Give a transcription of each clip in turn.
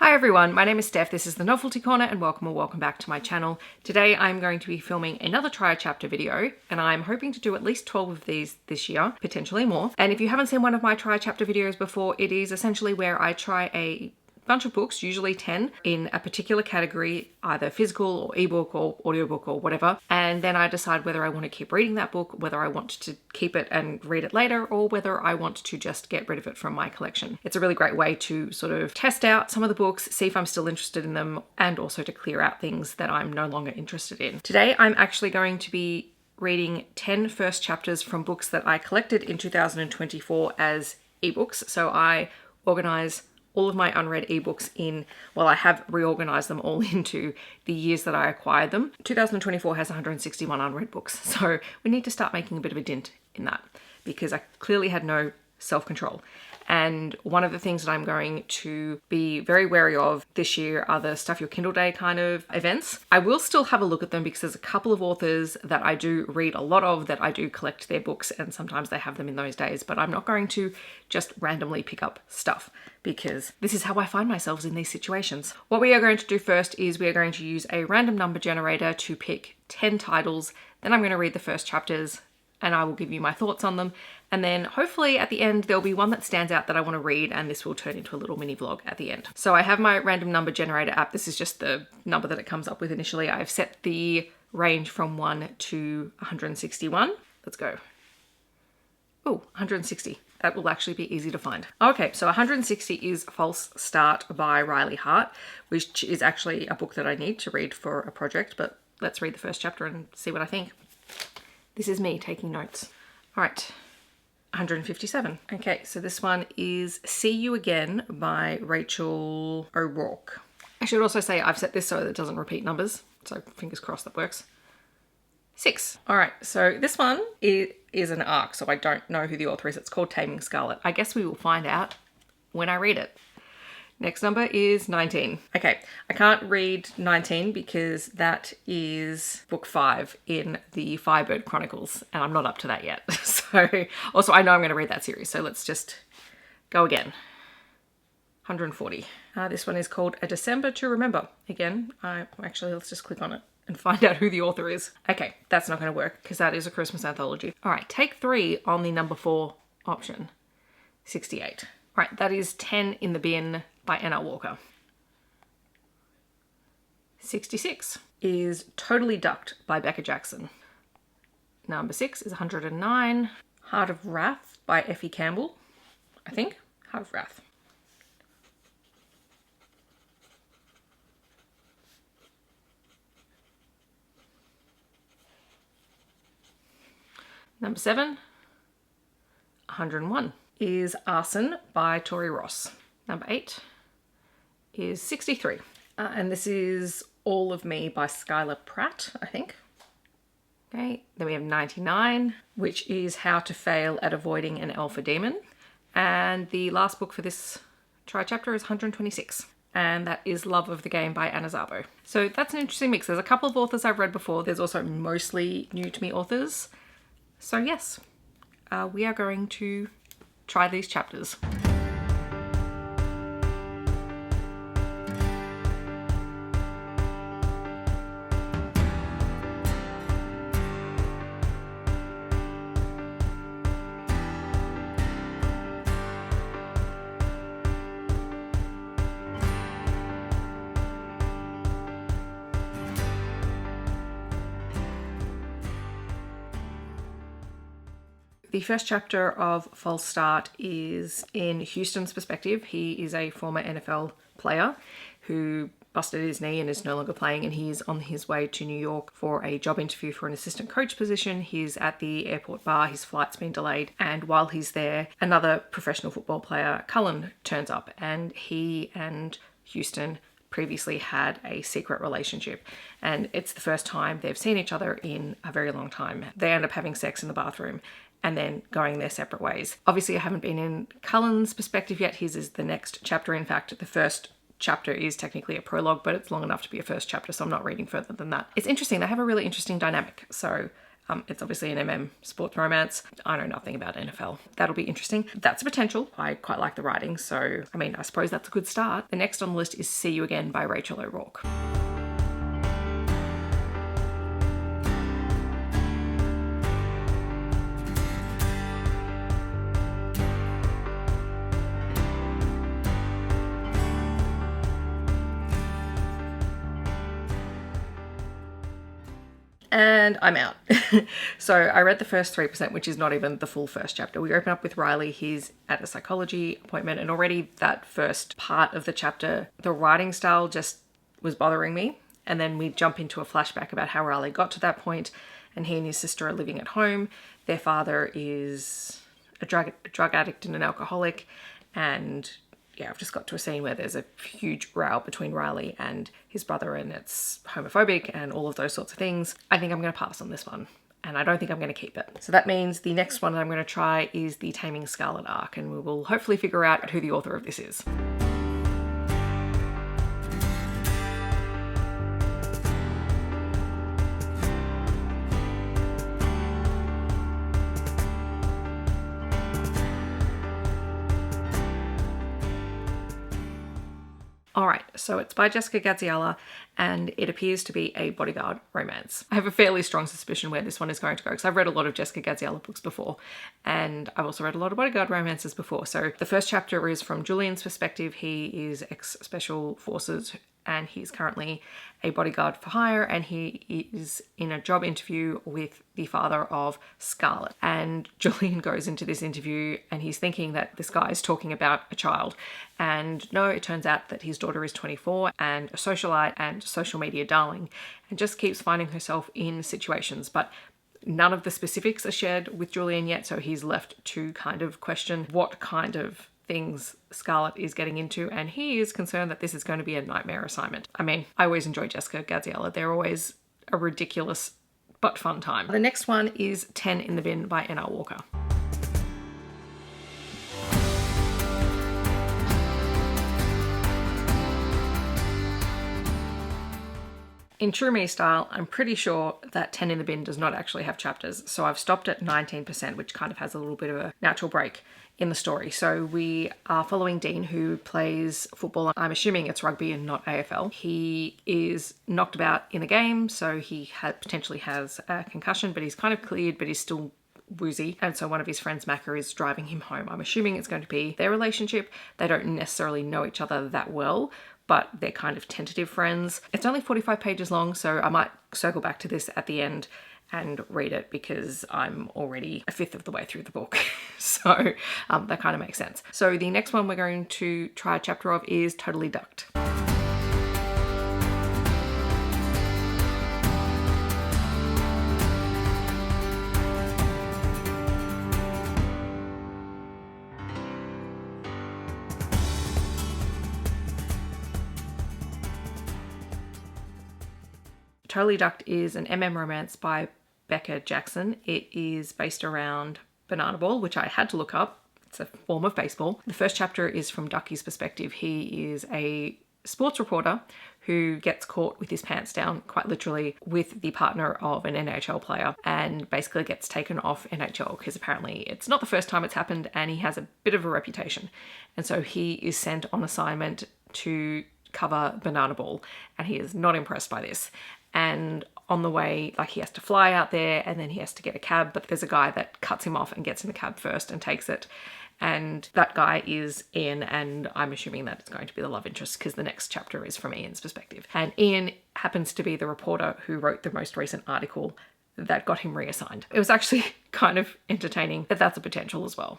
Hi everyone, my name is Steph, this is the Novelty Corner and welcome back to my channel. Today I'm going to be filming another try a chapter video and I'm hoping to do at least 12 of these this year, potentially more. And if you haven't seen one of my try a chapter videos before, it is essentially where I try a bunch of books, usually 10, in a particular category, either physical or ebook or audiobook or whatever. And then I decide whether I want to keep reading that book, whether I want to keep it and read it later, or whether I want to just get rid of it from my collection. It's a really great way to sort of test out some of the books, see if I'm still interested in them, and also to clear out things that I'm no longer interested in. Today, I'm actually going to be reading 10 first chapters from books that I collected in 2024 as ebooks. So I organize all of my unread ebooks in, well, I have reorganized them all into the years that I acquired them. 2024 has 161 unread books, so we need to start making a bit of a dent in that because I clearly had no self-control. And one of the things that I'm going to be very wary of this year are the Stuff Your Kindle Day kind of events. I will still have a look at them because there's a couple of authors that I do read a lot of, that I do collect their books, and sometimes they have them in those days, but I'm not going to just randomly pick up stuff because this is how I find myself in these situations. What we are going to do first is we are going to use a random number generator to pick 10 titles. Then I'm going to read the first chapters and I will give you my thoughts on them. And then hopefully at the end, there'll be one that stands out that I want to read, and this will turn into a little mini vlog at the end. So I have my random number generator app. This is just the number that it comes up with initially. I've set the range from 1 to 161. Let's go. Oh, 160. That will actually be easy to find. Okay, so 160 is False Start by Riley Hart, which is actually a book that I need to read for a project, but let's read the first chapter and see what I think. This is me taking notes. All right, 157. Okay, so this one is See You Again by Rachel O'Rourke. I should also say I've set this so that it doesn't repeat numbers, so fingers crossed that works. 6. All right, so this one is an arc, so I don't know who the author is. It's called Taming, Scarlet. I guess we will find out when I read it. Next number is 19. Okay, I can't read 19 because that is book 5 in the Firebird Chronicles, and I'm not up to that yet. So, also I know I'm going to read that series, so let's just go again. 140. This one is called A December to Remember. Again, actually, let's just click on it and find out who the author is. Okay, that's not going to work because that is a Christmas anthology. All right, take 3 on the number 4 option. 68. All right, that is 10 in the Bin by N.R. Walker. 66 is Totally Ducked by Becca Jackson. Number 6 is 109. Heart of Wrath by Effie Campbell, I think. Heart of Wrath. Number 7, 101, is Arson by Tori Ross. Number 8 is 63. And this is All of Me by Skylar Platt, I think. Okay, then we have 99, which is How to Fail at Avoiding an Alpha Demon. And the last book for this try chapter is 126. And that is Love of the Game by Zabo. So that's an interesting mix. There's a couple of authors I've read before. There's also mostly new to me authors. So yes, we are going to try these chapters. The first chapter of False Start is in Houston's perspective. He is a former NFL player who busted his knee and is no longer playing, and he's on his way to New York for a job interview for an assistant coach position. He's at the airport bar, his flight's been delayed, and while he's there, another professional football player, Kulin, turns up, and he and Houston previously had a secret relationship, and it's the first time they've seen each other in a very long time. They end up having sex in the bathroom and then going their separate ways. Obviously, I haven't been in Cullen's perspective yet. His is the next chapter. In fact, the first chapter is technically a prologue, but it's long enough to be a first chapter, so I'm not reading further than that. It's interesting. They have a really interesting dynamic. So It's obviously an sports romance. I know nothing about NFL. That'll be interesting. That's a potential. I quite like the writing, so I mean, I suppose that's a good start. The next on the list is See You Again by Rachel O'Rourke. And I'm out. So I read the first 3%, which is not even the full first chapter. We open up with Riley. He's at a psychology appointment, and already that first part of the chapter, the writing style just was bothering me. And then we jump into a flashback about how Riley got to that point, and he and his sister are living at home. Their father is a drug addict and an alcoholic, and yeah, I've just got to a scene where there's a huge row between Riley and his brother, and it's homophobic and all of those sorts of things. I think I'm going to pass on this one, and I don't think I'm going to keep it. So that means the next one that I'm going to try is the Taming Scarlet arc, and we will hopefully figure out who the author of this is. All right, so it's by Jessica Gadziala, and it appears to be a bodyguard romance. I have a fairly strong suspicion where this one is going to go, because I've read a lot of Jessica Gadziala books before, and I've also read a lot of bodyguard romances before. So the first chapter is from Julian's perspective. He is ex-special forces, and he's currently a bodyguard for hire, and he is in a job interview with the father of Scarlet. And Julian goes into this interview and he's thinking that this guy is talking about a child. And no, it turns out that his daughter is 24 and a socialite and social media darling, and just keeps finding herself in situations. But none of the specifics are shared with Julian yet, so he's left to kind of question what kind of things Scarlet is getting into, and he is concerned that this is going to be a nightmare assignment. I mean, I always enjoy Jessica Gadziala. They're always a ridiculous but fun time. The next one is 10 in the Bin by N.R. Walker. In true me style, I'm pretty sure that 10 in the Bin does not actually have chapters, so I've stopped at 19%, which kind of has a little bit of a natural break in the story. So we are following Dean, who plays football. I'm assuming it's rugby and not AFL. He is knocked about in a game, so he potentially has a concussion, but he's kind of cleared, but he's still woozy. And so one of his friends, Macca, is driving him home. I'm assuming it's going to be their relationship. They don't necessarily know each other that well, but they're kind of tentative friends. It's only 45 pages long, so I might circle back to this at the end and read it, because I'm already a fifth of the way through the book. So that kind of makes sense. So the next one we're going to try a chapter of is Totally Ducked. Totally Ducked is an romance by Becca Jackson. It is based around banana ball, which I had to look up. It's a form of baseball. The first chapter is from Ducky's perspective. He is a sports reporter who gets caught with his pants down, quite literally, with the partner of an NHL player, and basically gets taken off NHL because apparently it's not the first time it's happened and he has a bit of a reputation. And so he is sent on assignment to cover banana ball, and he is not impressed by this. And on the way, like, he has to fly out there and then he has to get a cab, but there's a guy that cuts him off and gets in the cab first and takes it. And that guy is Ian, and I'm assuming that it's going to be the love interest because the next chapter is from Ian's perspective. And Ian happens to be the reporter who wrote the most recent article that got him reassigned. It was actually kind of entertaining that that's a potential as well.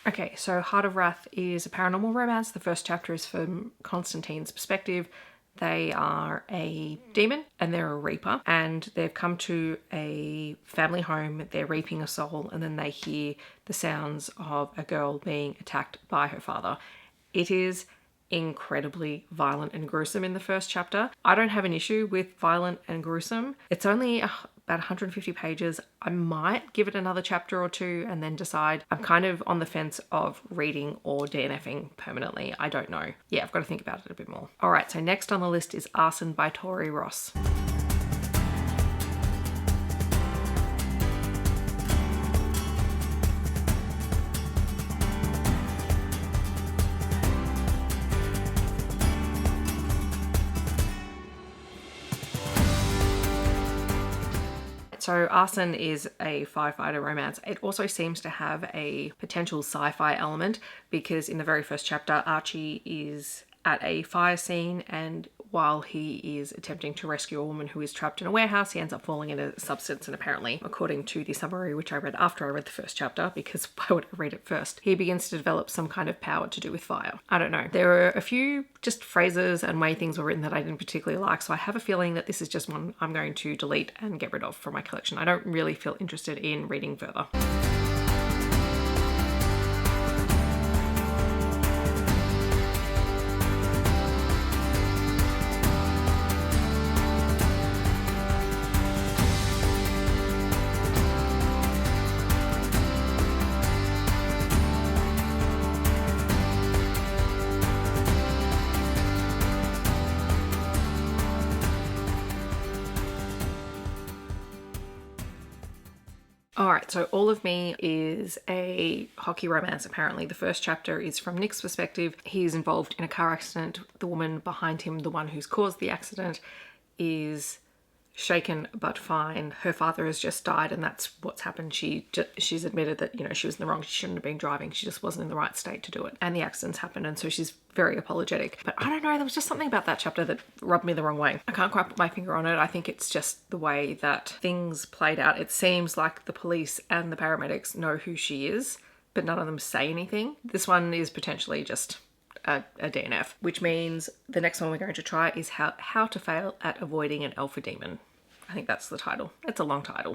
Okay, so Heart of Wrath is a paranormal romance. The first chapter is from Constantine's perspective. They are a demon and they're a reaper, and they've come to a family home. They're reaping a soul, and then they hear the sounds of a girl being attacked by her father. It is incredibly violent and gruesome in the first chapter. I don't have an issue with violent and gruesome. It's only about 150 pages. I might give it another chapter or two and then decide. I'm kind of on the fence of reading or DNFing permanently. I don't know. Yeah, I've got to think about it a bit more. All right, so next on the list is Arson by Tori Ross. So Arson is a firefighter romance. It also seems to have a potential sci-fi element because in the very first chapter, Archie is at a fire scene, and while he is attempting to rescue a woman who is trapped in a warehouse, he ends up falling into a substance, and apparently, according to the summary, which I read after I read the first chapter, because why would I read it first, he begins to develop some kind of power to do with fire. I don't know. There are a few just phrases and way things were written that I didn't particularly like, so I have a feeling that this is just one I'm going to delete and get rid of from my collection. I don't really feel interested in reading further. Alright, so All of Me is a hockey romance apparently. The first chapter is from Nick's perspective. He's involved in a car accident. The woman behind him, the one who's caused the accident, is shaken but fine. Her father has just died and that's what's happened. She's admitted that, you know, she was in the wrong. She shouldn't have been driving. She just wasn't in the right state to do it. And the accident's happened, and so she's very apologetic. But I don't know, there was just something about that chapter that rubbed me the wrong way. I can't quite put my finger on it. I think it's just the way that things played out. It seems like the police and the paramedics know who she is, but none of them say anything. This one is potentially just a DNF, which means the next one we're going to try is How to Fail at Avoiding an Alpha Demon. I think that's the title. It's a long title.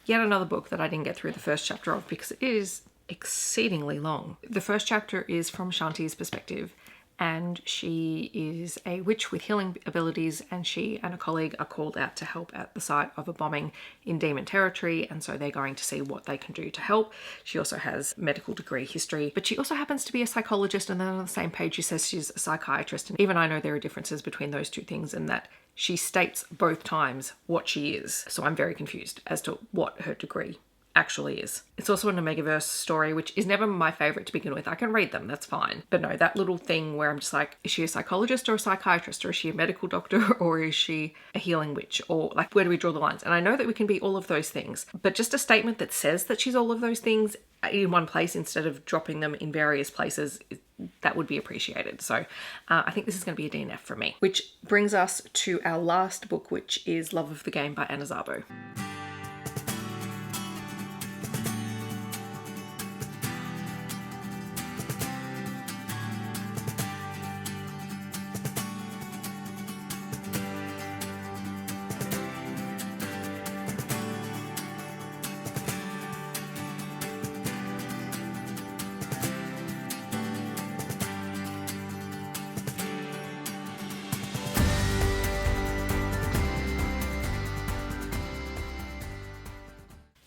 Yet another book that I didn't get through the first chapter of because it is exceedingly long. The first chapter is from Shanti's perspective, and she is a witch with healing abilities, and she and a colleague are called out to help at the site of a bombing in demon territory, and so they're going to see what they can do to help. She also has medical degree history, but she also happens to be a psychologist, and then on the same page she says she's a psychiatrist, and even I know there are differences between those two things and that she states both times what she is. So I'm very confused as to what her degree actually is. It's also an Omegaverse story, which is never my favorite to begin with. I can read them, that's fine. But no, that little thing where I'm just like, is she a psychologist or a psychiatrist? Or is she a medical doctor? Or is she a healing witch? Or like, where do we draw the lines? And I know that we can be all of those things, but just a statement that says that she's all of those things in one place instead of dropping them in various places, that would be appreciated. So I think this is going to be a DNF for me. Which brings us to our last book, which is Love of the Game by Zabo.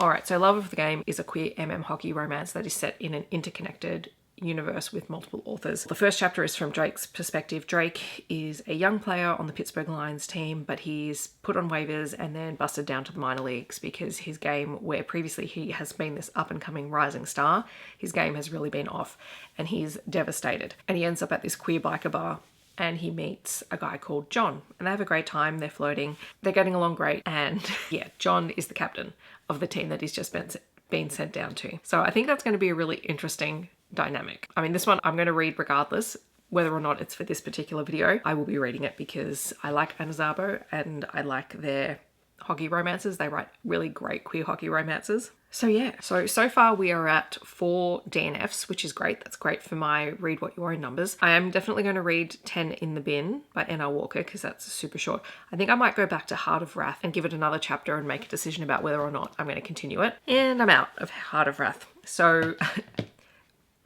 Alright, so Love of the Game is a queer hockey romance that is set in an interconnected universe with multiple authors. The first chapter is from Drake's perspective. Drake is a young player on the Pittsburgh Lions team, but he's put on waivers and then busted down to the minor leagues because his game, where previously he has been this up-and-coming rising star, his game has really been off and he's devastated. And he ends up at this queer biker bar and he meets a guy called John, and they have a great time. They're flirting, they're getting along great, and yeah, John is the captain of the team that he's just been sent down to. So I think that's going to be a really interesting dynamic. I mean, this one I'm going to read regardless, whether or not it's for this particular video. I will be reading it because I like Zabo and I like their hockey romances. They write really great queer hockey romances. So yeah, so far we are at 4 DNFs, which is great. That's great for my read what you own numbers. I am definitely going to read 10 in the Bin by N.R. Walker because that's super short. I think I might go back to Heart of Wrath and give it another chapter and make a decision about whether or not I'm going to continue it. And I'm out of Heart of Wrath. So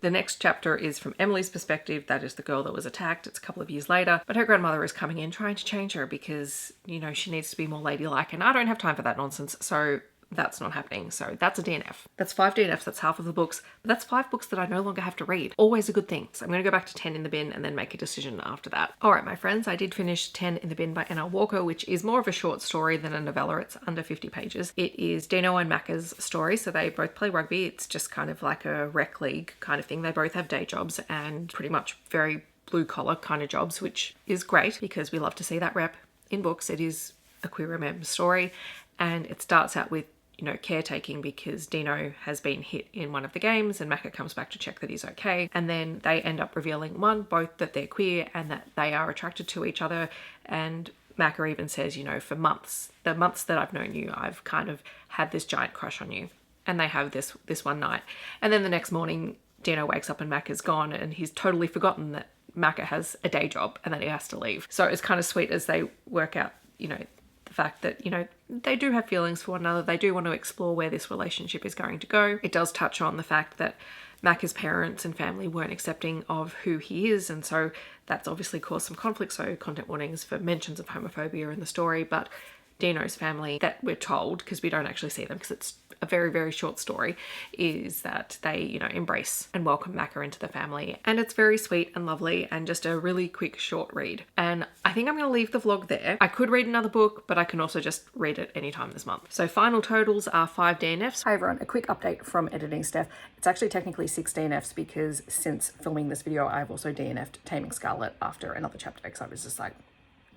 the next chapter is from Emily's perspective. That is the girl that was attacked. It's a couple of years later, but her grandmother is coming in trying to change her because, you know, she needs to be more ladylike, and I don't have time for that nonsense. So that's not happening. So that's a DNF. That's 5 DNFs. That's half of the books. But that's 5 books that I no longer have to read. Always a good thing. So I'm going to go back to 10 in the Bin and then make a decision after that. All right, my friends, I did finish 10 in the Bin by N.R. Walker, which is more of a short story than a novella. It's under 50 pages. It is Dino and Macca's story. So they both play rugby. It's just kind of like a rec league kind of thing. They both have day jobs and pretty much very blue collar kind of jobs, which is great because we love to see that rep in books. It is a queer romance story, and it starts out with, you know, caretaking because Dino has been hit in one of the games and Macca comes back to check that he's okay. And then they end up revealing both that they're queer and that they are attracted to each other. And Macca even says, you know, for months, the months that I've known you, I've kind of had this giant crush on you. And they have this one night. And then the next morning, Dino wakes up and Macca's gone and he's totally forgotten that Macca has a day job and that he has to leave. So it's kind of sweet as they work out, you know, the fact that, you know, they do have feelings for one another. They do want to explore where this relationship is going to go. It does touch on the fact that Macca's parents and family weren't accepting of who he is, and so that's obviously caused some conflict. So content warnings for mentions of homophobia in the story, but Dino's family, that we're told, because we don't actually see them because it's a very, very short story, is that they, you know, embrace and welcome Macca into the family. And it's very sweet and lovely and just a really quick short read. And I think I'm going to leave the vlog there. I could read another book, but I can also just read it anytime this month. So final totals are 5 DNFs. Hi everyone, a quick update from editing Steph. It's actually technically 6 DNFs because since filming this video, I've also DNF'd Taming Scarlet after another chapter because I was just like,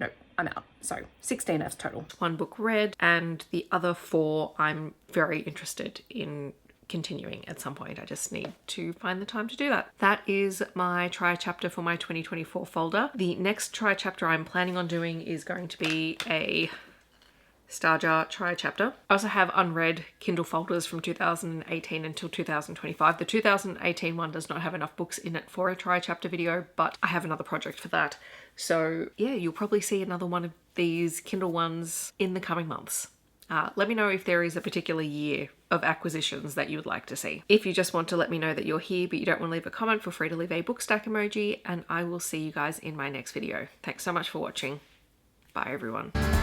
no, I'm out. So 6 DNFs total. 1 book read, and the other 4 I'm very interested in continuing at some point. I just need to find the time to do that. That is my try chapter for my 2024 folder. The next try chapter I'm planning on doing is going to be a Starjar try chapter. I also have unread Kindle folders from 2018 until 2025. The 2018 one does not have enough books in it for a try chapter video, but I have another project for that. So yeah, you'll probably see another one of these Kindle ones in the coming months. Let me know if there is a particular year of acquisitions that you would like to see. If you just want to let me know that you're here but you don't want to leave a comment, feel free to leave a book stack emoji, and I will see you guys in my next video. Thanks so much for watching. Bye everyone.